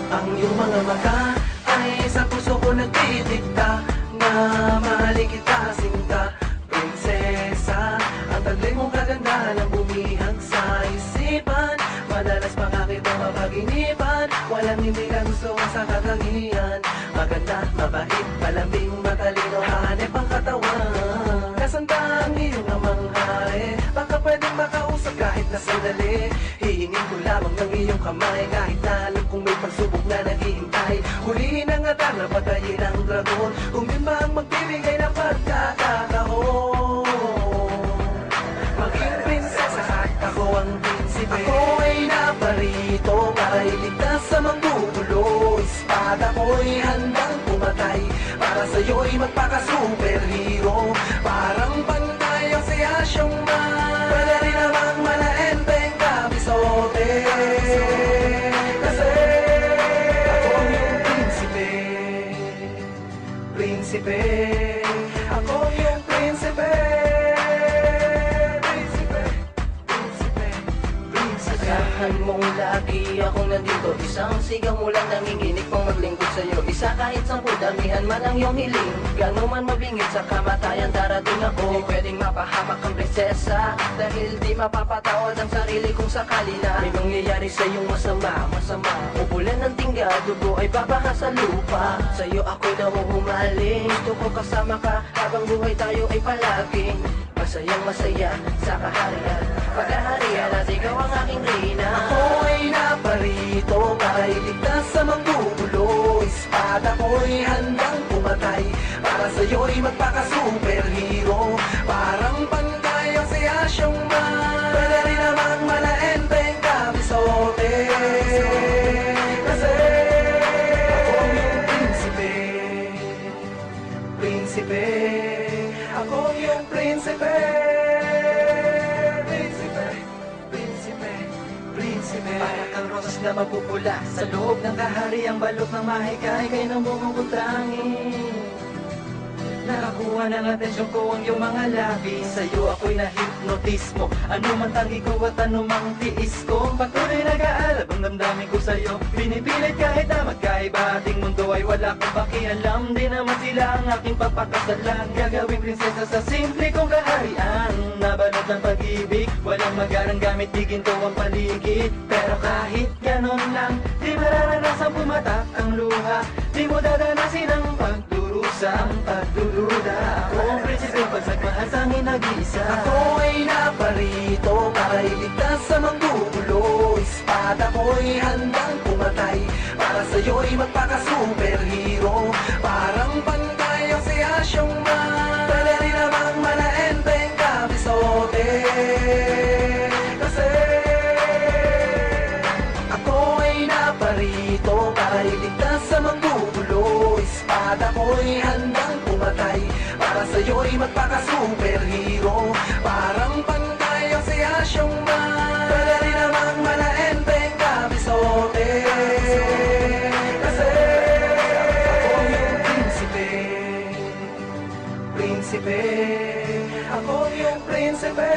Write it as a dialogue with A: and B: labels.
A: Ang iyong mga mata ay sa puso ko nagtitikta na mahalin kita sinta, prinsesa. Ang taglay mong kagandahan ang bumihag sa isipan. Madalas makakita mapaginipan, walang hindi ka gusto sa katangian. Maganda, mabait, malambing, matalino, hanep ang katawan. Nasanda ang iyong namanghay, baka pwedeng makausap kahit na sandali. Hiingin ko lamang ng iyong kamay, kahit na alam kong may pagsubok na naghihintay. Hulihin ang atar na patayin ang dragon, kung yun ba ang magbibigay ng pagkakataon. Maging prinsesa at ako ang prinsipe. Ako ay naparito para iligtas sa manggugulo. Espada ko'y handang pumatay, para sa'yo'y magpaka-superhero. Parang pantay ang si Asyong Man, pwede rin namang malaenteng kabisote. Kasi ako yung prinsipe, prinsipe. Ako yung prinsipe, prinsipe, prinsipe, prinsipe.
B: Asahan mong lagi akong nandito, isang sigaw mo lang nanginginig pang maglingkod sa'yo. Isa kahit 10, damihan man ang iyong hiling. Gano'n man mabingit sa kamatayan, darating ako. Di pwedeng mapahamak ang prinsesa, dahil di mapapatawad ang sarili kung sakali na may mangyayari sa iyong masama. Ubulan ng tingga, dugo ay babaha sa lupa. Sa'yo ako'y nahuhumaling, gusto ko kasama ka habang buhay tayo ay palaging masayang masaya sa kaharian. Paghaharian at ikaw ang aking reyna.
A: Ako ay naparito para iligtas sa manggugulo. Espada ko'y handang pumatay, para sa'yo'y magpaka-superhero. Parang pantay ang si Asyong Man, pwede rin namang malaenteng kabisote. Kasi ako yung prinsipe, prinsipe. Ako yung prinsipe, prinsipe, prinsipe, prinsipe.
B: Para kang rosas na mapupula sa loob ng kahariang balot ng mahikay kay ng bumukong tanging. Nakakuha ng atensyon ko ang iyong mga labi. Sa'yo ako'y nahipnotismo, ano man tangi ko at ano mang tiis ko. Patuloy nag-aalab ang damdamin ko sa'yo. Pinipilit kahit na magkaiba ating mundo ay wala kang pakialam. Di naman sila ang aking papakasalan. Gagawing prinsesa sa simple kong kaharian. Nabalot ng pag-ibig, walang magarang gamit, di ginto ang paligid. Pero kahit ganon lang, di mararanasan pumatak ang luha. Di mo dadanasin ang pagdurusa, ang pagdududa. Ako ang prinsipe, pagsagmahal sa akin nag-iisa.
A: Ako ay naparito para iligtas sa manggugulo. Espada ko'y handang pumatay, para sa'yo'y magpaka-superhero. Parang pantay ang si Asyong Man, pwede rin namang malaenteng kabisote. Kasi ako ay naparito para iligtas sa manggugulo. Espada ko'y handang pumatay, para sa'yo'y magpaka-superhero. Parang pantay ang si Asyong Man, pwede rin namang malaenteng kabisote. Kasi ako yung prinsipe, prinsipe. Ako yung prinsipe,